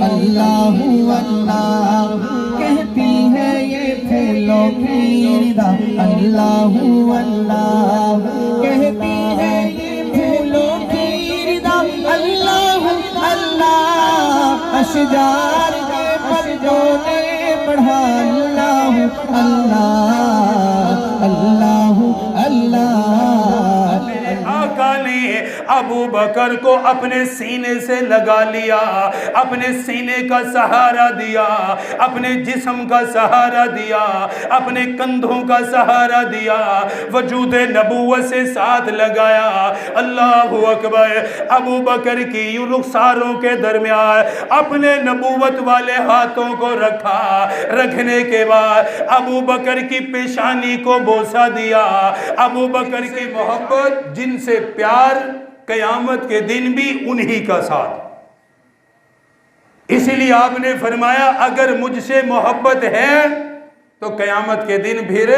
اللہ اللہ کہتی ہے یہ پھولوں کی ردا، اللہ اللہ کہتی ہے یہ پھولوں کی ردا، اللہ اللہ اشجار کے پرجوں نے پڑھا، اللہ اللہ اللہ اللہ۔ آقا نے ابو بکر کو اپنے سینے سے لگا لیا، اپنے سینے کا سہارا دیا، اپنے جسم کا سہارا دیا، اپنے کندھوں کا سہارا دیا، وجود نبوت سے ساتھ لگایا۔ اللہ اکبر۔ ابو بکر کی یوں رخساروں کے درمیان اپنے نبوت والے ہاتھوں کو رکھا، رکھنے کے بعد ابو بکر کی پیشانی کو بوسہ دیا۔ ابو بکر کی محبت، جن سے پیار، قیامت کے دن بھی انہی کا ساتھ۔ اسی لیے آپ نے فرمایا اگر مجھ سے محبت ہے تو قیامت کے دن پھر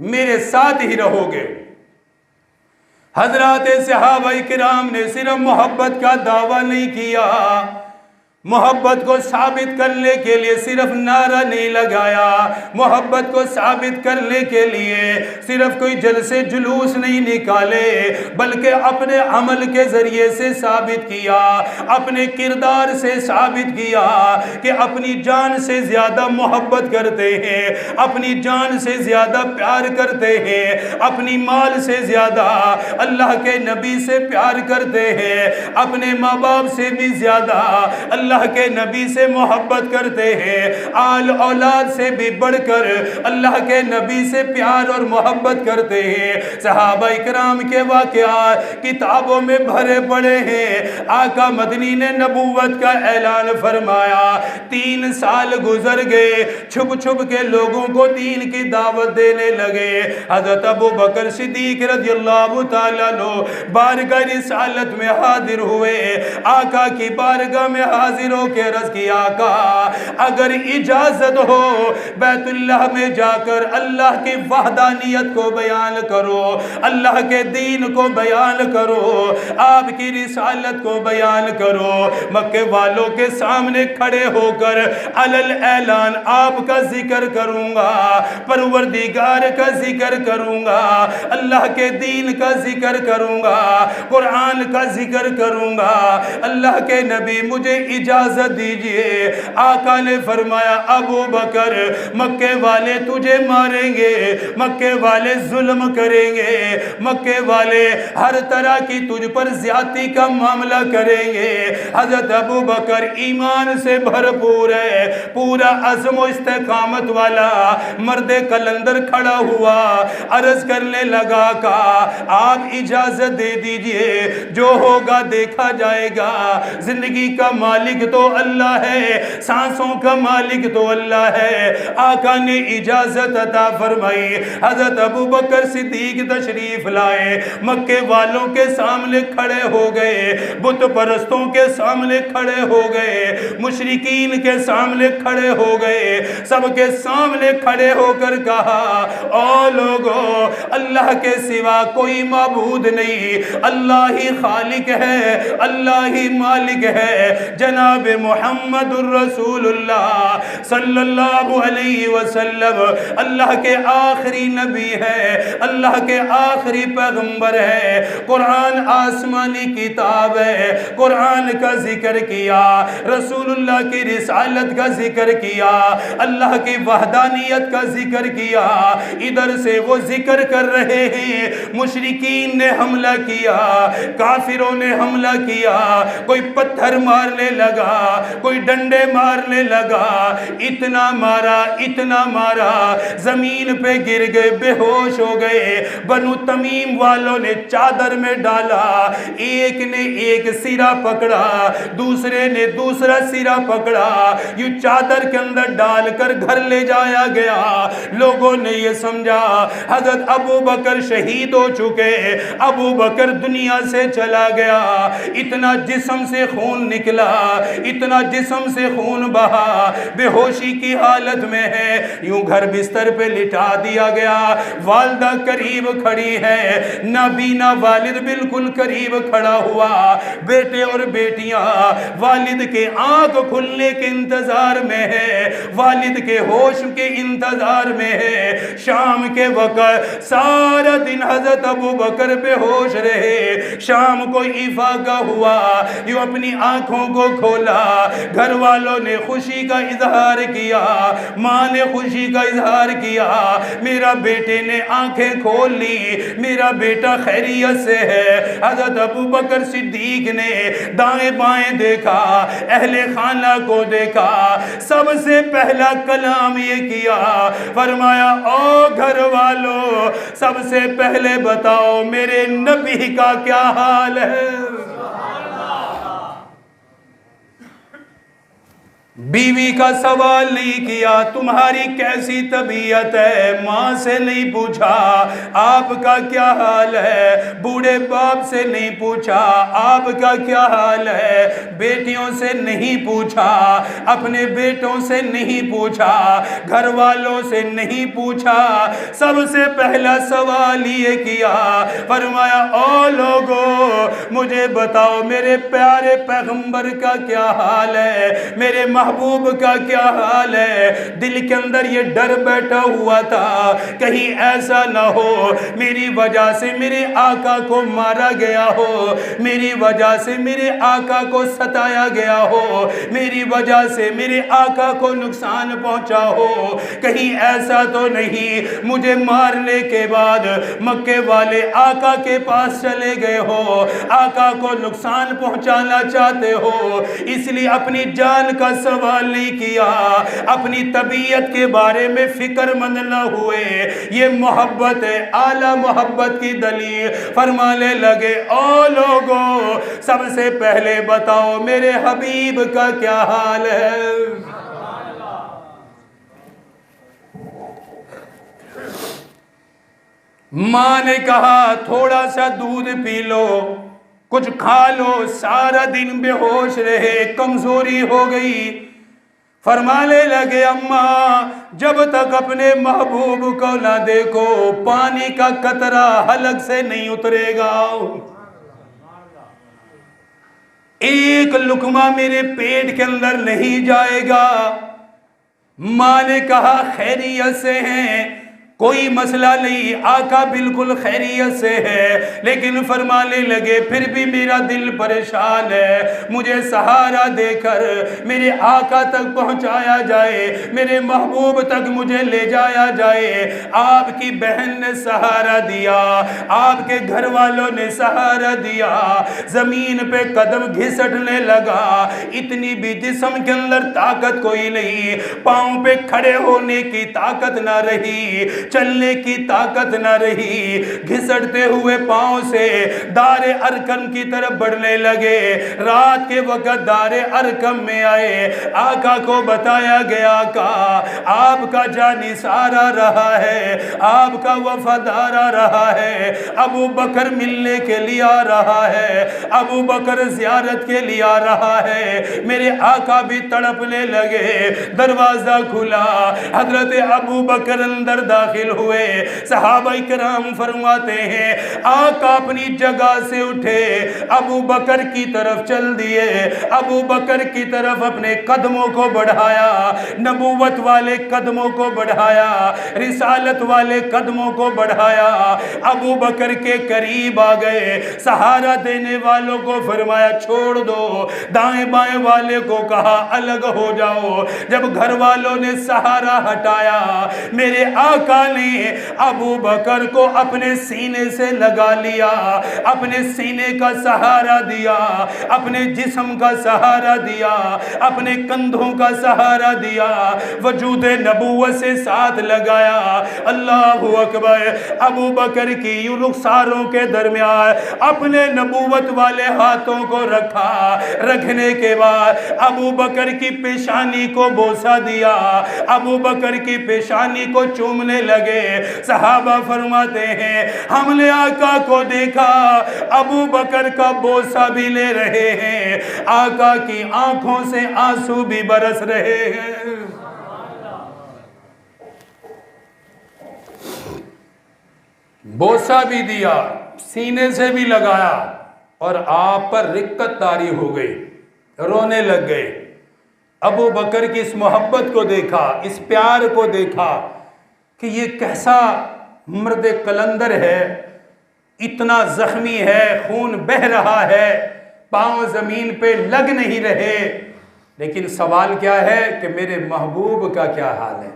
میرے ساتھ ہی رہو گے۔ حضرات صحابہ کرام نے صرف محبت کا دعویٰ نہیں کیا، محبت کو ثابت کرنے کے لیے صرف نعرہ نہیں لگایا، محبت کو ثابت کرنے کے لیے صرف کوئی جلسے جلوس نہیں نکالے، بلکہ اپنے عمل کے ذریعے سے ثابت کیا، اپنے کردار سے ثابت کیا کہ اپنی جان سے زیادہ محبت کرتے ہیں، اپنی جان سے زیادہ پیار کرتے ہیں، اپنی مال سے زیادہ اللہ کے نبی سے پیار کرتے ہیں، اپنے ماں باپ سے بھی زیادہ اللہ کے نبی سے محبت کرتے ہیں، آل اولاد سے بھی بڑھ کر اللہ کے نبی سے پیار اور محبت کرتے ہیں۔ صحابہ اکرام کے واقعات کتابوں میں بھرے پڑے ہیں۔ آقا مدنی نے نبوت کا اعلان فرمایا، 3 سال گزر گئے، چھپ چھپ کے لوگوں کو دین کی دعوت دینے لگے۔ حضرت ابو بکر صدیق رضی اللہ تعالیٰ عنہ بارگاہ رسالت میں حاضر ہوئے، آقا کی بارگاہ میں حاضر ہو کے عرض کیا آقا اگر اجازت ہو بیت اللہ میں جا کر اللہ کی وحدانیت کو بیان کرو، اللہ کے دین کو بیان کرو، آپ کی رسالت کو بیان کرو۔ مکے والوں کے سامنے کھڑے ہو کر علل اعلان آپ کا ذکر کروں گا، پروردگار کا ذکر کروں گا، اللہ کے دین کا ذکر کروں گا، قرآن کا ذکر کروں گا۔ اللہ کے نبی مجھے اجازت دیجئے۔ آقا نے فرمایا ابو بکر مکے والے تجھے ماریں گے، مکے والے ظلم کریں گے، مکے والے ہر طرح کی تجھ پر زیادتی کا معاملہ کریں گے۔ حضرت ابو بکر ایمان سے بھرپور ہے، پورا عزم و استقامت والا مرد کلندر کھڑا ہوا، عرض کرنے لگا کہ آپ اجازت دے دیجئے، جو ہوگا دیکھا جائے گا، زندگی کا مالک تو اللہ ہے، سانسوں کا مالک تو اللہ ہے۔ آقا نے اجازت عطا فرمائی، حضرت ابو بکر صدیق تشریف لائے، مکے والوں کے سامنے کھڑے ہو گئے، بت پرستوں کے سامنے کھڑے ہو گئے، مشرکین کے سامنے کھڑے ہو گئے، سب کے سامنے کھڑے ہو کر کہا او لوگو اللہ کے سوا کوئی معبود نہیں، اللہ ہی خالق ہے، اللہ ہی مالک ہے، جناب محمد الرسول اللہ صلی اللہ علیہ وسلم اللہ کے آخری نبی ہے، اللہ کے آخری پیغمبر ہے، قرآن آسمانی کتاب ہے، قرآن کا ذکر کیا، رسول اللہ کی رسالت کا ذکر کیا، اللہ کی وحدانیت کا ذکر کیا۔ ادھر سے وہ ذکر کر رہے ہیں، مشرکین نے حملہ کیا، کافروں نے حملہ کیا، کوئی پتھر مارنے لگا، کوئی ڈنڈے مارنے لگا، اتنا مارا زمین پہ گر گئے، بے ہوش ہو گئے۔ بنو تمیم والوں نے چادر میں ڈالا، ایک نے ایک سرا پکڑا، دوسرے نے دوسرا سرا پکڑا، یوں چادر کے اندر ڈال کر گھر لے جایا گیا۔ لوگوں نے یہ سمجھا حضرت ابو بکر شہید ہو چکے، ابو بکر دنیا سے چلا گیا، اتنا جسم سے خون نکلا، اتنا جسم سے خون بہا، بے ہوشی کی حالت میں ہے، یوں گھر بستر پہ لٹا دیا گیا۔ والدہ قریب کھڑی ہے، نابینا والد بالکل قریب کھڑا ہوا، بیٹے اور بیٹیاں والد کے آنکھ کھلنے کے انتظار میں ہے، والد کے ہوش کے انتظار میں ہے۔ شام کے وقت سارا دن حضرت ابو بکر بے ہوش رہے، شام کو افاقہ ہوا، یوں اپنی آنکھوں کو کھولا، گھر والوں نے خوشی کا اظہار کیا، ماں نے خوشی کا اظہار کیا، میرا بیٹے نے آنکھیں کھول لی، میرا بیٹا خیریت سے ہے۔ حضرت ابو بکر صدیق نے دائیں بائیں دیکھا، اہل خانہ کو دیکھا، سب سے پہلا کلام یہ کیا، فرمایا او گھر والوں، سب سے پہلے بتاؤ میرے نبی کا کیا حال ہے۔ بیوی کا سوال نہیں کیا تمہاری کیسی طبیعت ہے، ماں سے نہیں پوچھا آپ کا کیا حال ہے، بوڑھے باپ سے نہیں پوچھا آپ کا کیا حال ہے، بیٹیوں سے نہیں پوچھا، اپنے بیٹوں سے نہیں پوچھا، گھر والوں سے نہیں پوچھا، سب سے پہلا سوال یہ کیا، فرمایا او لوگو مجھے بتاؤ میرے پیارے پیغمبر کا کیا حال ہے، میرے محبوب کا کیا حال ہے۔ دل کے اندر یہ ڈر بیٹھا ہوا تھا کہیں ایسا نہ ہو میری وجہ سے میرے آقا کو مارا گیا ہو، میری وجہ سے میرے آقا کو ستایا گیا ہو، میری وجہ سے میرے آقا کو نقصان پہنچا ہو، کہیں ایسا تو نہیں مجھے مارنے کے بعد مکے والے آقا کے پاس چلے گئے ہو، آقا کو نقصان پہنچانا چاہتے ہو، اس لیے اپنی جان کا سوال نہیں کیا، اپنی طبیعت کے بارے میں فکر مند نہ ہوئے۔ یہ محبت ہے، اعلیٰ محبت کی دلیل۔ فرمانے لگے او لوگوں سب سے پہلے بتاؤ میرے حبیب کا کیا حال ہے۔ ماں نے کہا تھوڑا سا دودھ پی لو، کچھ کھا لو، سارا دن بے ہوش رہے، کمزوری ہو گئی۔ فرمانے لگے اماں جب تک اپنے محبوب کو نہ دیکھو پانی کا قطرہ حلق سے نہیں اترے گا، ایک لقمہ میرے پیٹ کے اندر نہیں جائے گا۔ ماں نے کہا خیریت سے ہیں، کوئی مسئلہ نہیں، آقا بالکل خیریت سے ہے، لیکن فرمانے لگے پھر بھی میرا دل پریشان ہے، مجھے سہارا دے کر میرے آقا تک پہنچایا جائے، میرے محبوب تک مجھے لے جایا جائے۔ آپ کی بہن نے سہارا دیا، آپ کے گھر والوں نے سہارا دیا، زمین پہ قدم گھسٹنے لگا، اتنی بھی جسم کے اندر طاقت کوئی نہیں، پاؤں پہ کھڑے ہونے کی طاقت نہ رہی، چلنے کی طاقت نہ رہی، گھسٹتے ہوئے پاؤں سے دار ارکم کی طرف بڑھنے لگے۔ رات کے وقت دار ارکم میں آئے، آقا کو بتایا گیا آقا آپ کا جانثارا رہا ہے، آپ کا وفادارہ رہا ہے، ابو بکر ملنے کے لیے آ رہا ہے، ابو بکر زیارت کے لیے آ رہا ہے۔ میرے آقا بھی تڑپنے لگے، دروازہ کھلا، حضرت ابو بکر اندر داخل ہوئے۔ صحابہ کرام فرماتے ہیں آقا اپنی جگہ سے اٹھے، ابو بکر کی طرف چل دیے، ابو بکر کی طرف اپنے قدموں کو بڑھایا، نبوت والے قدموں کو بڑھایا، رسالت والے قدموں کو بڑھایا، ابو بکر کے قریب آ گئے، سہارا دینے والوں کو فرمایا چھوڑ دو، دائیں بائیں والے کو کہا الگ ہو جاؤ۔ جب گھر والوں نے سہارا ہٹایا، میرے آقا نے ابو بکر کو اپنے سینے سے لگا لیا، اپنے سینے کا سہارا دیا، اپنے جسم کا سہارا دیا، اپنے کندھوں کا سہارا دیا، وجود نبوت سے ساتھ لگایا۔ اللہ اکبر۔ ابو بکر کی یوں رخساروں کے درمیان اپنے نبوت والے ہاتھوں کو رکھا، رکھنے کے بعد ابو بکر کی پیشانی کو بوسہ دیا، ابو بکر کی پیشانی کو چومنے لگا۔ لگے. صحابہ فرماتے ہیں ہم نے آقا کو دیکھا ابو بکر کا بوسہ بھی لے رہے ہیں, آقا کی آنکھوں سے آنسو بھی برس رہے ہیں. بوسہ بھی دیا, سینے سے بھی لگایا, اور آپ پر رقت طاری ہو گئی, رونے لگ گئے. ابو بکر کی اس محبت کو دیکھا, اس پیار کو دیکھا کہ یہ کیسا مرد قلندر ہے, اتنا زخمی ہے, خون بہہ رہا ہے, پاؤں زمین پہ لگ نہیں رہے, لیکن سوال کیا ہے کہ میرے محبوب کا کیا حال ہے,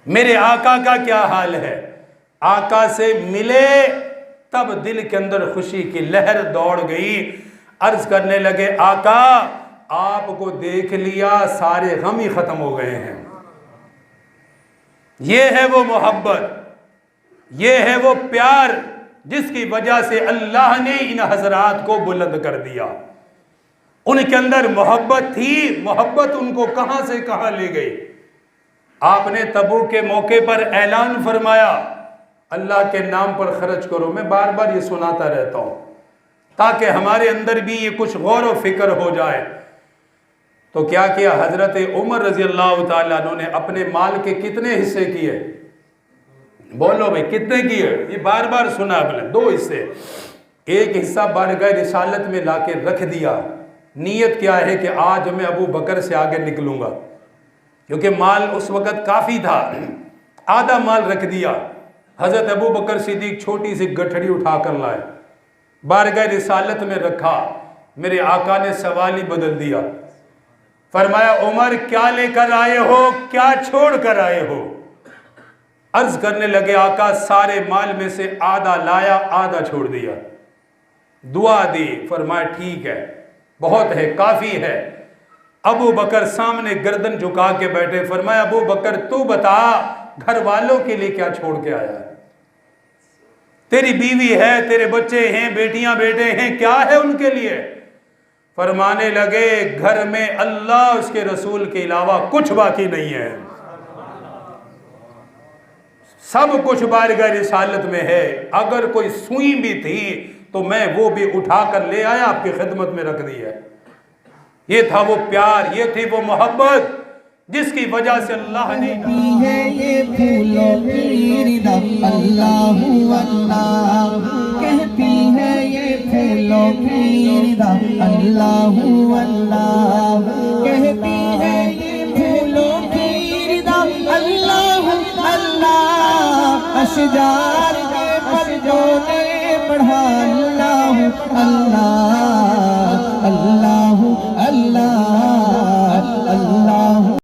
میرے آقا کا کیا حال ہے. آقا سے ملے تب دل کے اندر خوشی کی لہر دوڑ گئی. عرض کرنے لگے آقا آپ کو دیکھ لیا سارے غم ہی ختم ہو گئے ہیں. یہ ہے وہ محبت, یہ ہے وہ پیار جس کی وجہ سے اللہ نے ان حضرات کو بلند کر دیا. ان کے اندر محبت تھی, محبت ان کو کہاں سے کہاں لے گئی. آپ نے تبوک کے موقع پر اعلان فرمایا اللہ کے نام پر خرچ کرو. میں بار بار یہ سناتا رہتا ہوں تاکہ ہمارے اندر بھی یہ کچھ غور و فکر ہو جائے. تو کیا کیا حضرت عمر رضی اللہ تعالیٰ عنہ نے اپنے مال کے کتنے حصے کیے؟ بولو بھائی کتنے کیے؟ یہ بار بار سنا آپ نے, 2 حصے. ایک حصہ بارگاہ رسالت میں لا کے رکھ دیا, نیت کیا ہے کہ آج میں ابو بکر سے آگے نکلوں گا, کیونکہ مال اس وقت کافی تھا. آدھا مال رکھ دیا. حضرت ابو بکر صدیق چھوٹی سی گٹھڑی اٹھا کر لائے, بارگاہ رسالت میں رکھا. میرے آقا نے سوال ہی بدل دیا, فرمایا عمر کیا لے کر آئے ہو, کیا چھوڑ کر آئے ہو؟ عرض کرنے لگے آقا سارے مال میں سے آدھا لایا, آدھا چھوڑ دیا. دعا دی, فرمایا ٹھیک ہے, بہت ہے, کافی ہے. ابو بکر سامنے گردن جھکا کے بیٹھے. فرمایا ابو بکر تو بتا گھر والوں کے لیے کیا چھوڑ کے آیا ہے؟ تیری بیوی ہے, تیرے بچے ہیں, بیٹیاں بیٹے ہیں, کیا ہے ان کے لیے؟ فرمانے لگے گھر میں اللہ اس کے رسول کے علاوہ کچھ باقی نہیں ہے, سب کچھ بارگاہ رسالت میں ہے. اگر کوئی سوئی بھی تھی تو میں وہ بھی اٹھا کر لے آیا, آپ کی خدمت میں رکھ دی ہے. یہ تھا وہ پیار, یہ تھی وہ محبت جس کی وجہ سے اللہ نے ہے یہ پھولوں کی ردا. اللہ اللہ کہتی ہے یہ پھولوں کی ردا. اللہ اللہ کہتی ہے یہ پھولوں کی ردا. اللہ اللہ اشجار کے پرجوں نے بڑھا. اللہ اللہ